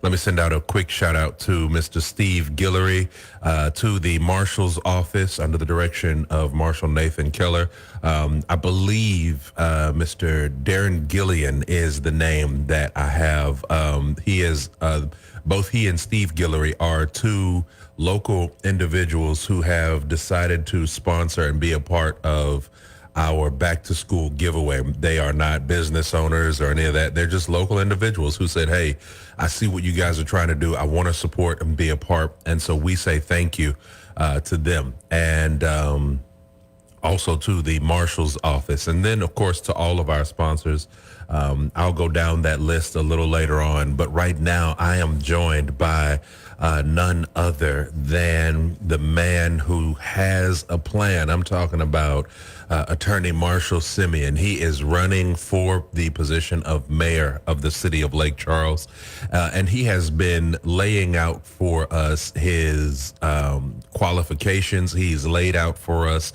Let me send out a quick shout out to Mr. Steve Guillory, to the Marshal's office under the direction of Marshal Nathan Keller. I believe Mr. Darren Gillian is the name that I have. He is both he and Steve Guillory are two local individuals who have decided to sponsor and be a part of our back to school giveaway. They are not business owners or any of that. They're just local individuals who said, hey, I see what you guys are trying to do. I want to support and be a part. And so we say thank you to them. And also to the Marshal's office. And then, of course, to all of our sponsors. I'll go down that list a little later on. But right now, I am joined by none other than the man who has a plan. I'm talking about Attorney Marshall Simien. He is running for the position of mayor of the city of Lake Charles. And he has been laying out for us his qualifications. He's laid out for us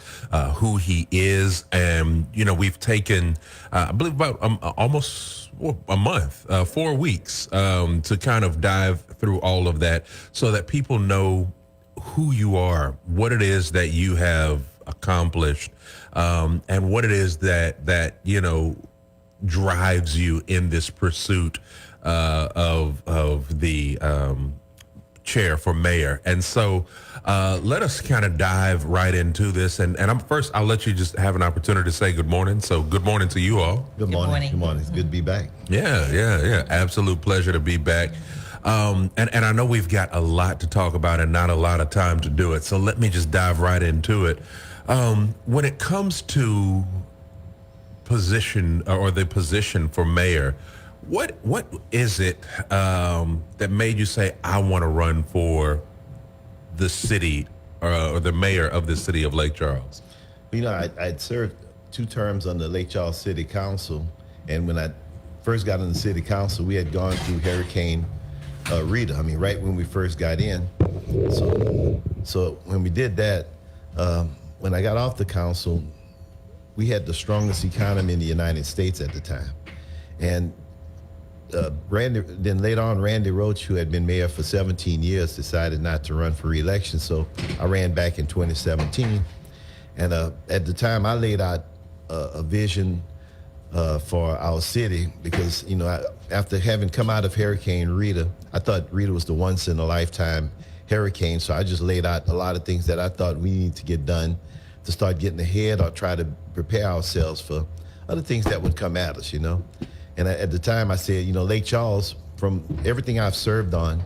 who he is. And, you know, we've taken, I believe, about almost a month, 4 weeks, to kind of dive through all of that so that people know who you are, what it is that you have accomplished, and what it is that you know drives you in this pursuit of the chair for mayor. And so let us kind of dive right into this. And I'll let you just have an opportunity to say good morning. So good morning to you all. Good morning. Good morning. It's good to be back. Yeah. Absolute pleasure to be back. And I know we've got a lot to talk about and not a lot of time to do it. So let me just dive right into it. When it comes to position or the position for mayor, what is it that made you say, I want to run for the city or the mayor of the city of Lake Charles? You know, I'd served 2 terms on the Lake Charles City Council. And when I first got on the city council, we had gone through Hurricane Rita. I mean, right when we first got in. So when we did that, when I got off the council, we had the strongest economy in the United States at the time. And then later on, Randy Roach, who had been mayor for 17 years, decided not to run for re-election. So I ran back in 2017. And at the time, I laid out a vision for our city because, you know, after having come out of Hurricane Rita, I thought Rita was the once in a lifetime hurricane. So I just laid out a lot of things that I thought we need to get done to start getting ahead or try to prepare ourselves for other things that would come at us, you know. And at the time I said, you know, Lake Charles, from everything I've served on,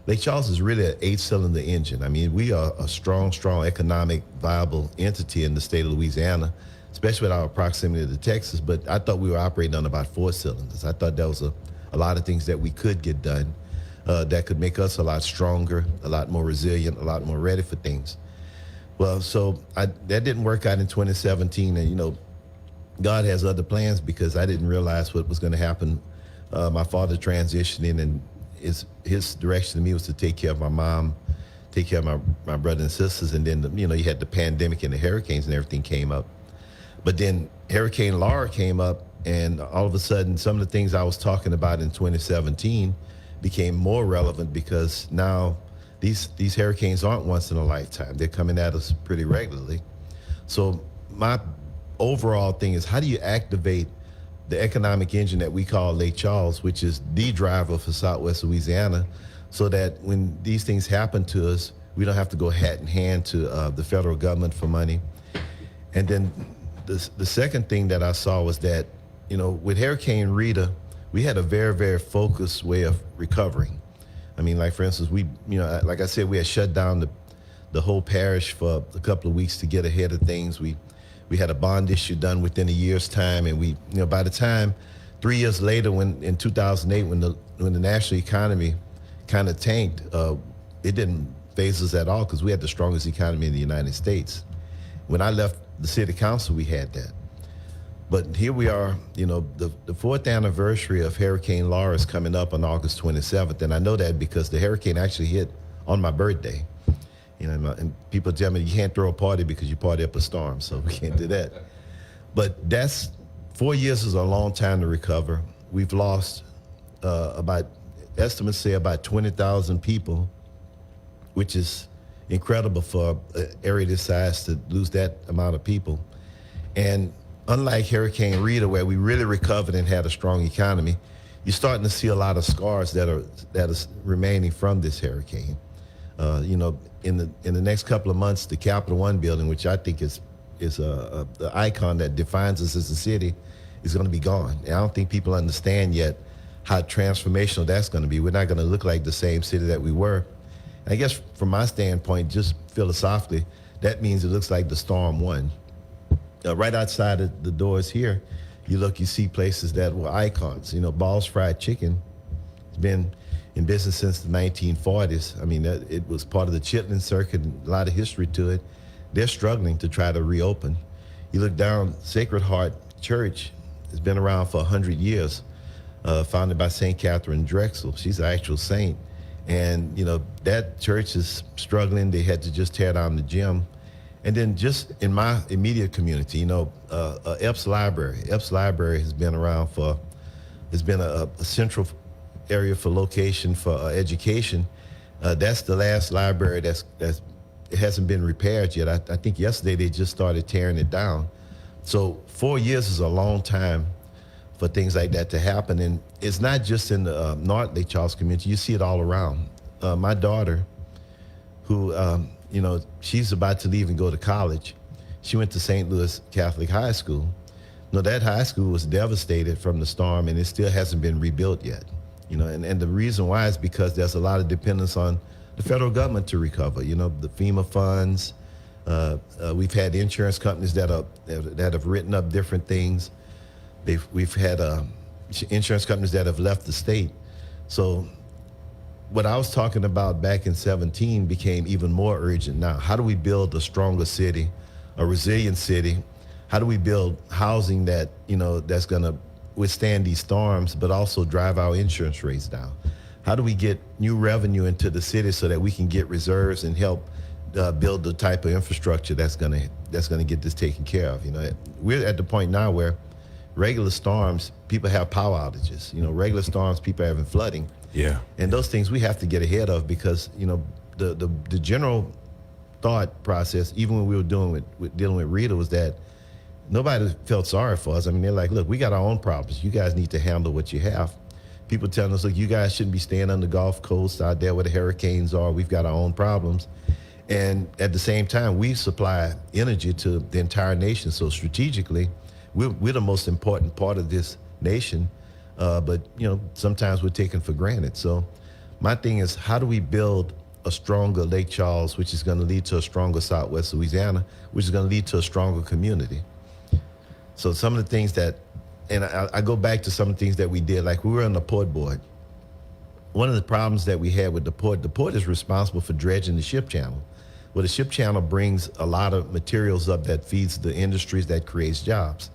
Lake Charles is really an 8-cylinder engine. I mean, we are a strong economic viable entity in the state of Louisiana, especially with our proximity to Texas. But I thought we were operating on about 4 cylinders. I thought that was a lot of things that we could get done that could make us a lot stronger, a lot more resilient, a lot more ready for things. Well, so that didn't work out in 2017. And, you know, God has other plans because I didn't realize what was going to happen. My father transitioning, and his direction to me was to take care of my mom, take care of my brother and sisters. And then, you know, you had the pandemic and the hurricanes and everything came up. But then Hurricane Laura came up, and all of a sudden, some of the things I was talking about in 2017 became more relevant because now these hurricanes aren't once in a lifetime. They're coming at us pretty regularly. So my overall thing is, how do you activate the economic engine that we call Lake Charles, which is the driver for Southwest Louisiana, so that when these things happen to us, we don't have to go hat in hand to the federal government for money. And then the second thing that I saw was that, you know, with Hurricane Rita, we had a very, very focused way of recovering. I mean, like, for instance, we, you know, like I said, we had shut down the whole parish for a couple of weeks to get ahead of things. We had a bond issue done within a year's time, and we, you know, by the time 3 years later, when in 2008, when the national economy kind of tanked, it didn't phase us at all because we had the strongest economy in the United States. When I left the city council, we had that. But here we are, you know, the 4th anniversary of Hurricane Laura is coming up on August 27th, and I know that because the hurricane actually hit on my birthday. You know, and people tell me you can't throw a party because you party up a storm, so we can't do that. But 4 years is a long time to recover. We've lost about estimates say about 20,000 people, which is incredible for an area this size to lose that amount of people. And unlike Hurricane Rita, where we really recovered and had a strong economy, you're starting to see a lot of scars that are remaining from this hurricane. In the next couple of months, the Capital One building, which I think is the icon that defines us as a city, is going to be gone. And I don't think people understand yet how transformational that's going to be. We're not going to look like the same city that we were. And I guess from my standpoint, just philosophically, that means it looks like the storm won. Right outside of the doors here, you see places that were icons. Ball's Fried Chicken has been in business since the 1940s. I mean, it was part of the Chitlin circuit, and a lot of history to it. They're struggling to try to reopen. You look down, Sacred Heart Church has been around for 100 years, founded by St. Catherine Drexel. She's an actual saint. And, that church is struggling. They had to just tear down the gym. And then just in my immediate community, Epps Library. Epps Library has been around has been a central area for location for education. That's the last library it hasn't been repaired yet. I think yesterday they just started tearing it down. So 4 years is a long time for things like that to happen. And it's not just in the North Lake Charles community. You see it all around. My daughter, who, she's about to leave and go to college. She went to St. Louis Catholic High School. That high school was devastated from the storm, and it still hasn't been rebuilt yet. And the reason why is because there's a lot of dependence on the federal government to recover. The FEMA funds. We've had insurance companies that have written up different things. We've had insurance companies that have left the state. So what I was talking about back in 17 became even more urgent now. How do we build a stronger city, a resilient city? How do we build housing that, that's going to withstand these storms, but also drive our insurance rates down? How do we get new revenue into the city so that we can get reserves and help build the type of infrastructure that's going to get this taken care of? We're at the point now where regular storms, people have power outages. Regular storms, people are having flooding. Yeah. And those things we have to get ahead of because, the general thought process, even when we were dealing with Rita, was that nobody felt sorry for us. I mean, they're like, look, we got our own problems. You guys need to handle what you have. People telling us, look, you guys shouldn't be staying on the Gulf Coast out there where the hurricanes are. We've got our own problems. And at the same time, we supply energy to the entire nation. So strategically, we're the most important part of this nation. But sometimes we're taken for granted. So my thing is, how do we build a stronger Lake Charles, which is going to lead to a stronger Southwest Louisiana, which is going to lead to a stronger community? So some of the things that, and I go back to some of the things that we did, like we were on the port board. One of the problems that we had with the port is responsible for dredging the ship channel. Well, the ship channel brings a lot of materials up that feeds the industries that creates jobs.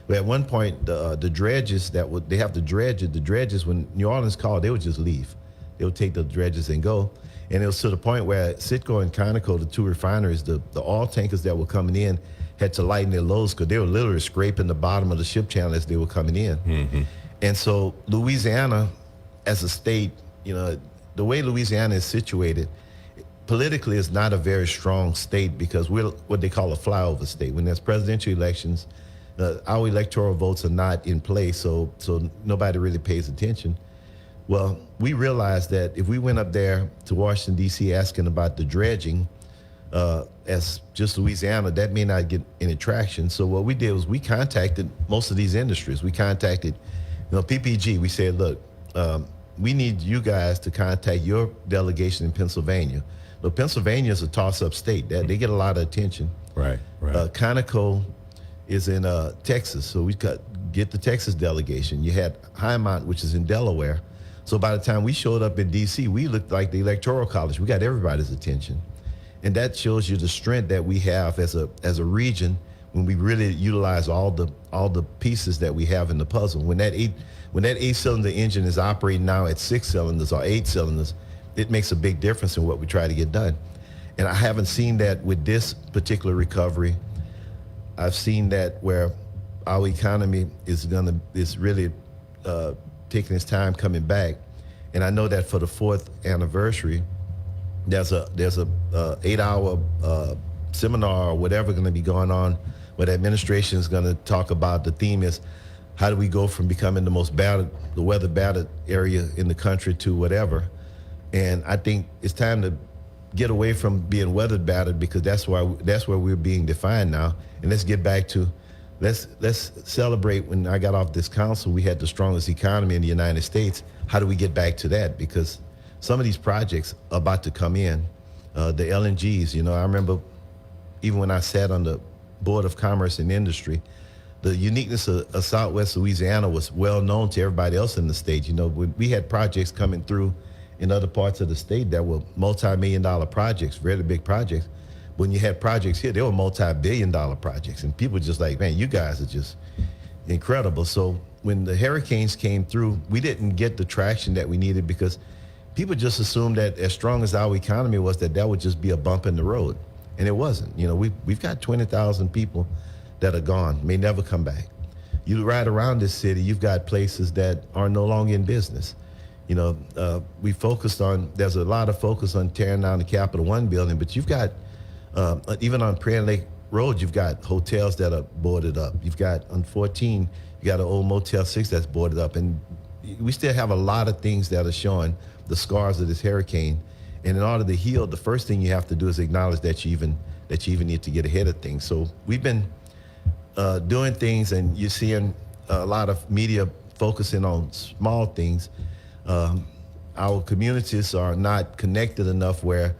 But at one point, the dredges they have to dredge it. The dredges, when New Orleans called, they would just leave. They would take the dredges and go. And it was to the point where Citgo and Conoco, the two refineries, the oil tankers that were coming in had to lighten their loads because they were literally scraping the bottom of the ship channel as they were coming in. Mm-hmm. And so Louisiana, as a state, the way Louisiana is situated, politically is not a very strong state because we're what they call a flyover state. When there's presidential elections, our electoral votes are not in place, so nobody really pays attention. Well, we realized that if we went up there to Washington, D.C. asking about the dredging as just Louisiana, that may not get any traction. So what we did was we contacted most of these industries. We contacted, PPG. We said, look, we need you guys to contact your delegation in Pennsylvania. But Pennsylvania is a toss-up state. They get a lot of attention. Right. Conoco is in Texas, so we get the Texas delegation. You had Highmont, which is in Delaware. So by the time we showed up in D.C., we looked like the Electoral College. We got everybody's attention. And that shows you the strength that we have as a region when we really utilize all the pieces that we have in the puzzle. When that 8-cylinder engine is operating now at 6 cylinders or 8 cylinders, it makes a big difference in what we try to get done. And I haven't seen that with this particular recovery. I've seen that where our economy is really taking its time coming back. And I know that for the 4th anniversary, there's a 8-hour seminar or whatever going to be going on where the administration is going to talk about. The theme is how do we go from becoming the most battered, the weather battered area in the country to whatever. And I think it's time to get away from being weather battered, because that's where we're being defined now. And let's get back to let's celebrate. When I got off this council, we had the strongest economy in the United States. How do we get back to that? Because some of these projects are about to come in. The LNGs, I remember even when I sat on the Board of Commerce and Industry, the uniqueness of Southwest Louisiana was well known to everybody else in the state. We had projects coming through in other parts of the state that were multi-million-dollar projects, really big projects. When you had projects here, they were multi-billion-dollar projects, and people were just like, man, you guys are just incredible. So when the hurricanes came through, we didn't get the traction that we needed, because people just assumed that as strong as our economy was, that would just be a bump in the road. And it wasn't. We've got 20,000 people that are gone, may never come back. You ride around this city, you've got places that are no longer in business. We focused on, there's a lot of focus on tearing down the Capital One building, but you've got, even on Prairie Lake Road, you've got hotels that are boarded up. You've got, on 14, you got an old Motel 6 that's boarded up. And we still have a lot of things that are showing the scars of this hurricane. And in order to heal, the first thing you have to do is acknowledge that you even need to get ahead of things. So we've been doing things, and you're seeing a lot of media focusing on small things. Our communities are not connected enough where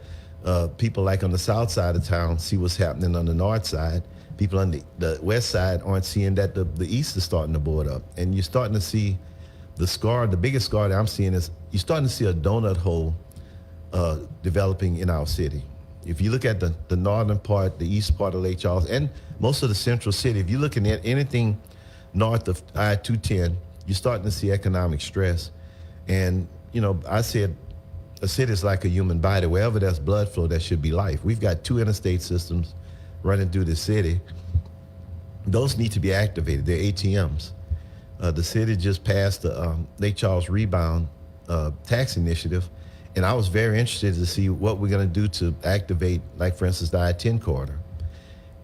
people like on the south side of town see what's happening on the north side. People on the west side aren't seeing that the east is starting to board up. And you're starting to see the biggest scar that I'm seeing is you're starting to see a donut hole developing in our city. If you look at the northern part, the east part of Lake Charles, and most of the central city, if you're looking at anything north of I-210, you're starting to see economic stress. And, I said a city is like a human body. Wherever there's blood flow, there should be life. We've got 2 interstate systems running through the city. Those need to be activated. They're ATMs. The city just passed the Lake Charles Rebound tax initiative. And I was very interested to see what we're going to do to activate, like, for instance, the I-10 corridor.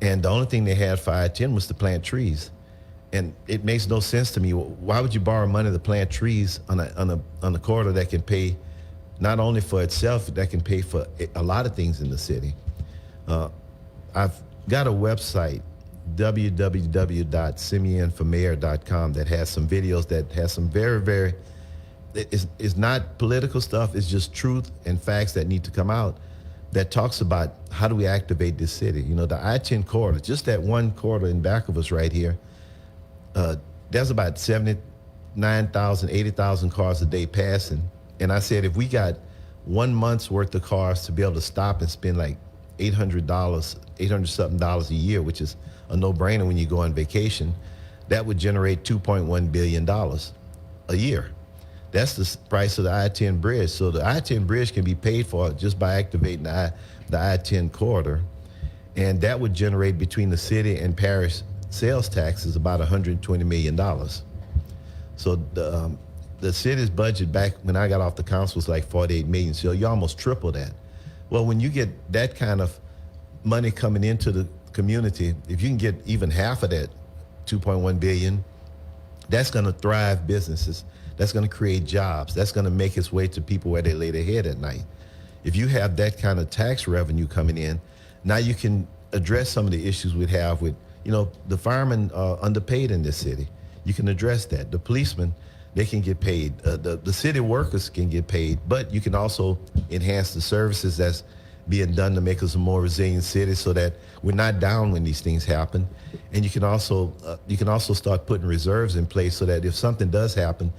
And the only thing they had for I-10 was to plant trees. And it makes no sense to me. Why would you borrow money to plant trees on a corridor that can pay not only for itself, that can pay for a lot of things in the city? I've got a website, www.simienformayor.com, that has some videos that has some very, very, it's not political stuff. It's just truth and facts that need to come out that talks about how do we activate this city. The I-10 corridor, just that one corridor in back of us right here, there's about 79,000, 80,000 cars a day passing. And I said, if we got 1 month's worth of cars to be able to stop and spend like $800-something a year, which is a no-brainer when you go on vacation, that would generate $2.1 billion a year. That's the price of the I-10 bridge. So the I-10 bridge can be paid for just by activating the I-10 corridor. And that would generate between the city and parish sales taxes about $120 million. So the city's budget back when I got off the council was like $48 million. So you almost triple that. Well, when you get that kind of money coming into the community, if you can get even half of that $2.1 billion, that's going to thrive businesses. That's going to create jobs. That's going to make its way to people where they lay their head at night. If you have that kind of tax revenue coming in, now you can address some of the issues we'd have with, the firemen are underpaid in this city. You can address that. The policemen, they can get paid. The city workers can get paid, but you can also enhance the services that's being done to make us a more resilient city so that we're not down when these things happen. And you can also start putting reserves in place so that if something does happen,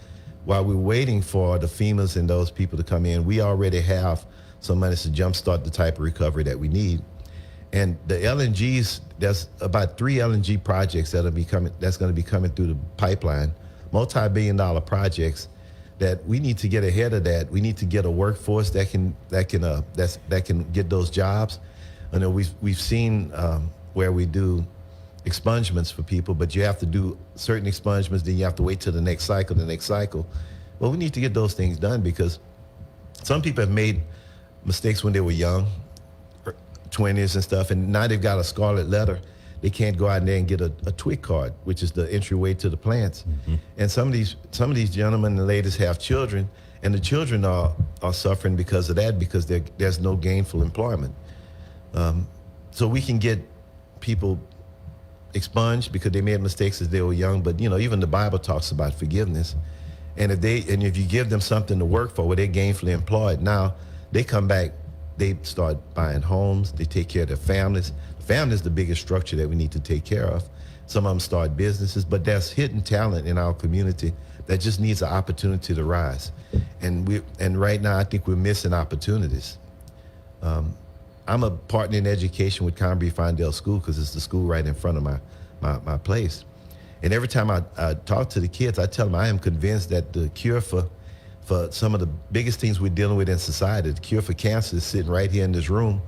while we're waiting for the FEMAs and those people to come in, we already have some money to jumpstart the type of recovery that we need. And the LNGs, there's about 3 LNG projects that's going to be coming through the pipeline, multi-billion-dollar projects that we need to get ahead of that. We need to get a workforce that can get those jobs. I know we've seen where we do expungements for people, but you have to do certain expungements, then you have to wait till the next cycle, Well, we need to get those things done because some people have made mistakes when they were young, 20s and stuff, and now they've got a scarlet letter. They can't go out there and get a TWIC card, which is the entryway to the plants. And some of these gentlemen and ladies have children, and the children are suffering because of that, because there's no gainful employment. So we can get people expunged because they made mistakes as they were young, but even the Bible talks about forgiveness. And if you give them something to work for where they're gainfully employed, now they come back, they start buying homes, they take care of their families. Family is the biggest structure that we need to take care of. Some of them start businesses, but there's hidden talent in our community that just needs an opportunity to rise. And right now, I think we're missing opportunities. I'm a partner in education with Conbury Findale School because it's the school right in front of my place. And every time I talk to the kids, I tell them I am convinced that the cure for some of the biggest things we're dealing with in society, the cure for cancer is sitting right here in this room,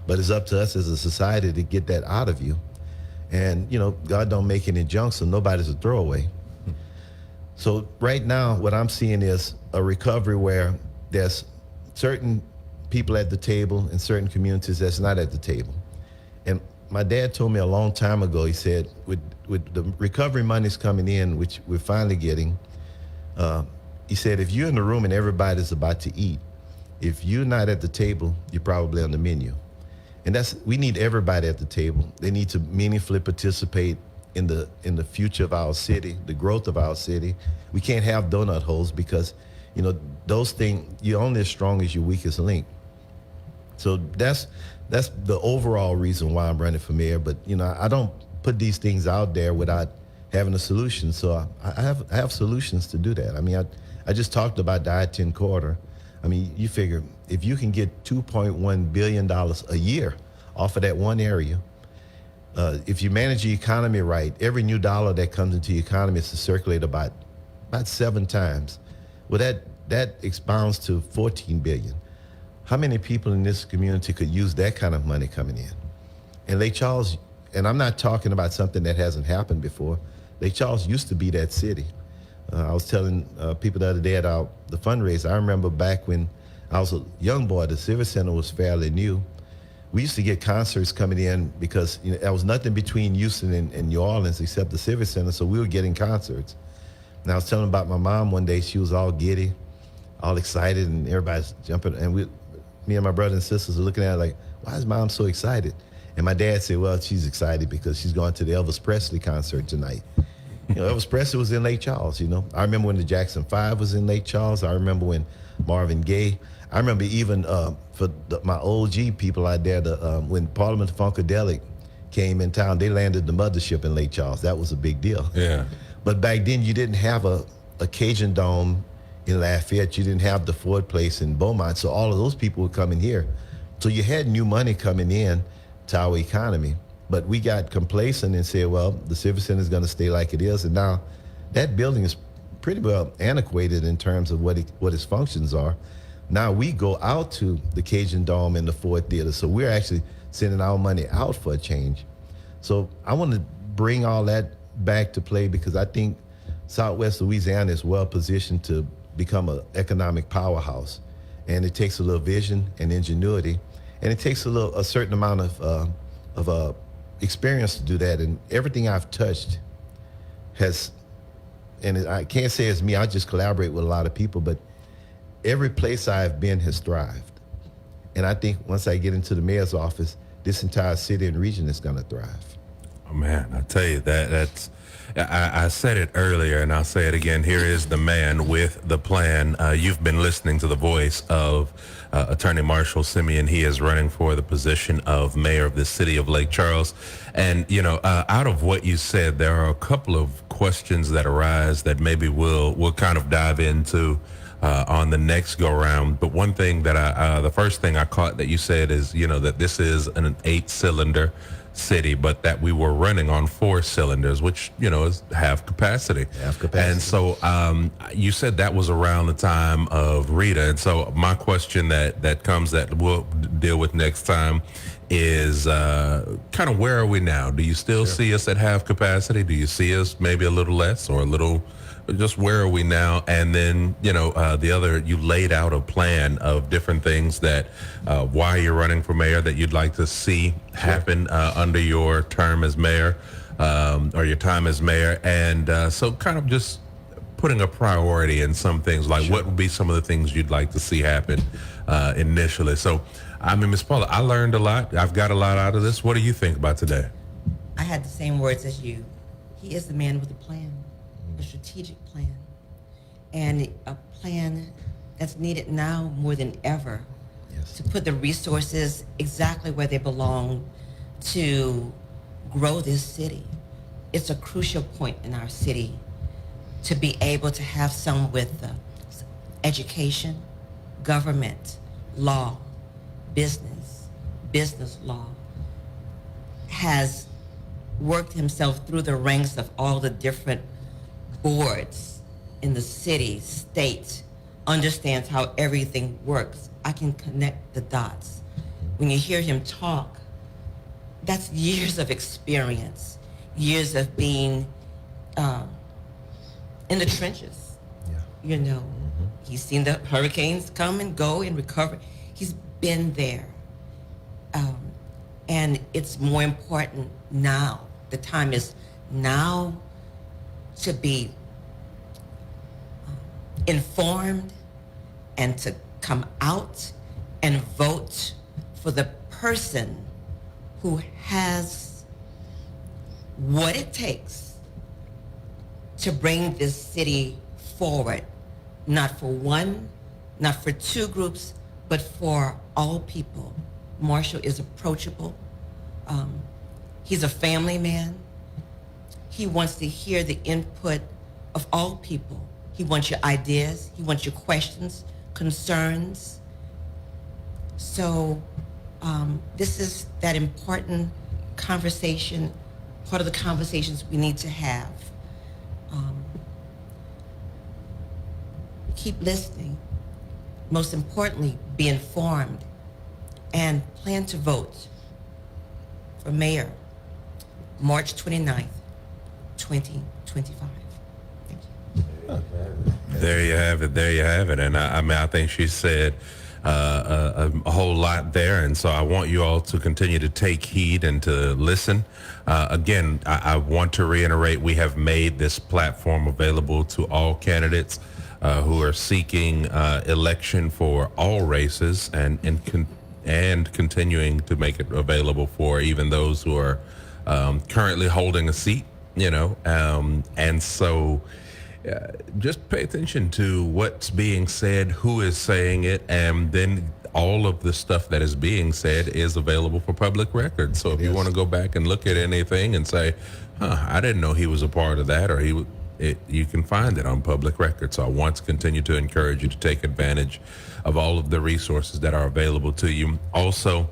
but it's up to us as a society to get that out of you. And, God don't make any junk, so nobody's a throwaway. So right now, what I'm seeing is a recovery where there's certain people at the table and certain communities that's not at the table. And my dad told me a long time ago, he said, with the recovery monies coming in, which we're finally getting, he said, if you're in the room and everybody's about to eat, if you're not at the table, you're probably on the menu. And we need everybody at the table. They need to meaningfully participate in the future of our city, the growth of our city. We can't have donut holes because, those things, you're only as strong as your weakest link. So that's the overall reason why I'm running for mayor. But, I don't put these things out there without having a solution. So I have solutions to do that. I mean, I just talked about the I-10 corridor. I mean, you figure if you can get $2.1 billion a year off of that one area, if you manage the economy right, every new dollar that comes into the economy is to circulate about 7 times. Well, that expounds to $14 billion. How many people in this community could use that kind of money coming in? And Lake Charles, and I'm not talking about something that hasn't happened before. Lake Charles used to be that city. I was telling people the other day at the fundraiser, I remember back when I was a young boy, the Civic Center was fairly new. We used to get concerts coming in because there was nothing between Houston and New Orleans except the Civic Center, so we were getting concerts. And I was telling about my mom one day, she was all giddy, all excited, and everybody's jumping. And me and my brother and sisters are looking at her like, why is Mom so excited? And my dad said, well, she's excited because she's going to the Elvis Presley concert tonight. Elvis Presley was in Lake Charles, I remember when the Jackson 5 was in Lake Charles. I remember when Marvin Gaye. I remember even for my OG people out there, when Parliament Funkadelic came in town, they landed the mothership in Lake Charles. That was a big deal. Yeah. But back then, you didn't have a Cajun Dome in Lafayette. You didn't have the Ford Place in Beaumont. So all of those people were coming here. So you had new money coming in to our economy. But we got complacent and said, well, the Civic Center is going to stay like it is. And now that building is pretty well antiquated in terms of what its functions are. Now we go out to the Cajun Dome and the Ford Theater. So we're actually sending our money out for a change. So I want to bring all that back to play because I think Southwest Louisiana is well positioned to become an economic powerhouse. And it takes a little vision and ingenuity. And it takes a certain amount of experience to do that. And everything I've touched has, and I can't say it's me, I just collaborate with a lot of people, but every place I've been has thrived. And I think once I get into the mayor's office, this entire city and region is going to thrive. Oh, man, I tell you, that's I said it earlier, and I'll say it again. Here is the man with the plan. You've been listening to the voice of Attorney Marshall Simien. He is running for the position of mayor of the city of Lake Charles. And, out of what you said, there are a couple of questions that arise that maybe we'll kind of dive into on the next go round. But one thing that the first thing I caught that you said is, that this is an 8-cylinder city, but that we were running on 4 cylinders, which, is half capacity. And so you said that was around the time of Rita. And so my question that comes that we'll deal with next time is kind of where are we now? Do you still see us at half capacity? Do you see us maybe a little less or a little? Just where are we now? And then, the other, you laid out a plan of different things that why you're running for mayor that you'd like to see happen under your term as mayor or your time as mayor. And so kind of just putting a priority in some things, like what would be some of the things you'd like to see happen initially. So, I mean, Ms. Paula, I learned a lot. I've got a lot out of this. What do you think about today? I had the same words as you. He is the man with a plan, a strategic plan, and a plan that's needed now more than ever to put the resources exactly where they belong to grow this city. It's a crucial point in our city to be able to have someone with education, government, law, business law, has worked himself through the ranks of all the different boards in the city, state, understands how everything works. I can connect the dots. When you hear him talk, that's years of experience, years of being in the trenches. He's seen the hurricanes come and go and recover. He's been there. And it's more important now. The time is now to be informed and to come out and vote for the person who has what it takes to bring this city forward, not for one, not for two groups, but for all people. Marshall is approachable. He's a family man. He wants to hear the input of all people. He wants your ideas. He wants your questions, concerns. So this is that important conversation, part of the conversations we need to have. Keep listening. Most importantly, be informed and plan to vote for mayor March 29th, 2025. Thank you. There you have it. There you have it. And I mean, I think she said a whole lot there. And so I want you all to continue to take heed and to listen. Again, I want to reiterate, we have made this platform available to all candidates who are seeking election for all races and continuing to make it available for even those who are currently holding a seat, and so just pay attention to what's being said, who is saying it, and then all of the stuff that is being said is available for public record. So if you want to go back and look at anything and say, I didn't know he was a part of that, or you can find it on public record. So I want to continue to encourage you to take advantage of all of the resources that are available to you. Also,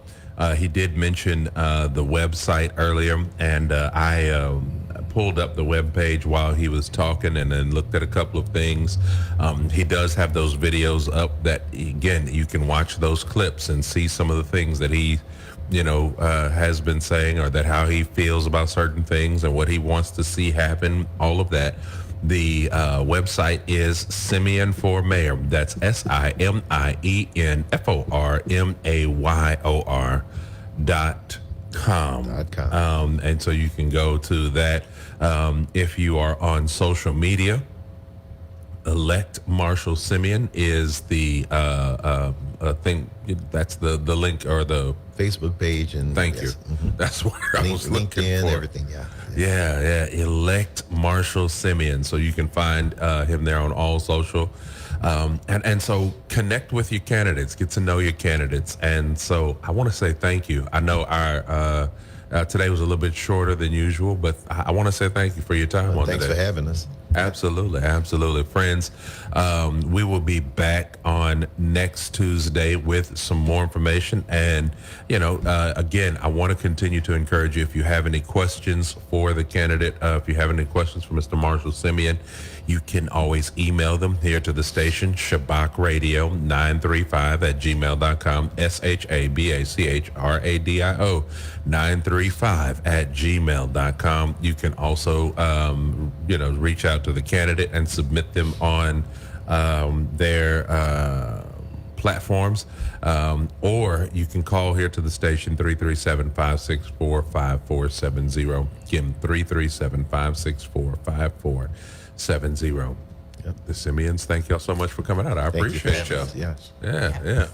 he did mention the website earlier, and I pulled up the webpage while he was talking and then looked at a couple of things. He does have those videos up that, again, you can watch those clips and see some of the things that he has been saying, or that how he feels about certain things and what he wants to see happen, all of that. The website is Simien for Mayor. That's SIMIENFORMAYOR.com. And so you can go to that. If you are on social media, Elect Marshall Simien is the thing. That's the link or the Facebook page, and thank you. That's what I was looking LinkedIn, for. everything. Yeah. Elect Marshall Simien. So you can find him there on all social. And so connect with your candidates, get to know your candidates. And so I want to say thank you. I know our today was a little bit shorter than usual, but I want to say thank you for your time on Thanks today. for having us. Absolutely, absolutely. Friends, we will be back on next Tuesday with some more information. And, again, I want to continue to encourage you, if you have any questions for the candidate, if you have any questions for Mr. Marshall Simien, you can always email them here to the station, shabachradio935@gmail.com, SHABACHRADIO 935@gmail.com. You can also, reach out to the candidate and submit them on their platforms, or you can call here to the station 337-564-5470. Again, 337-564-5470. Yep. The Simiens, thank y'all so much for coming out. I Thank you for appreciate having y'all. us. Yes. Yeah.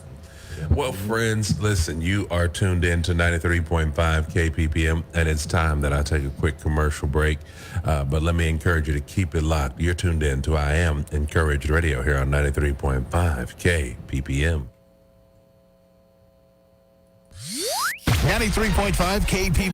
Well, friends, listen, you are tuned in to 93.5 KPPM, and it's time that I take a quick commercial break. But let me encourage you to keep it locked. You're tuned in to I Am Encouraged Radio here on 93.5 KPPM. 93.5 KPPM.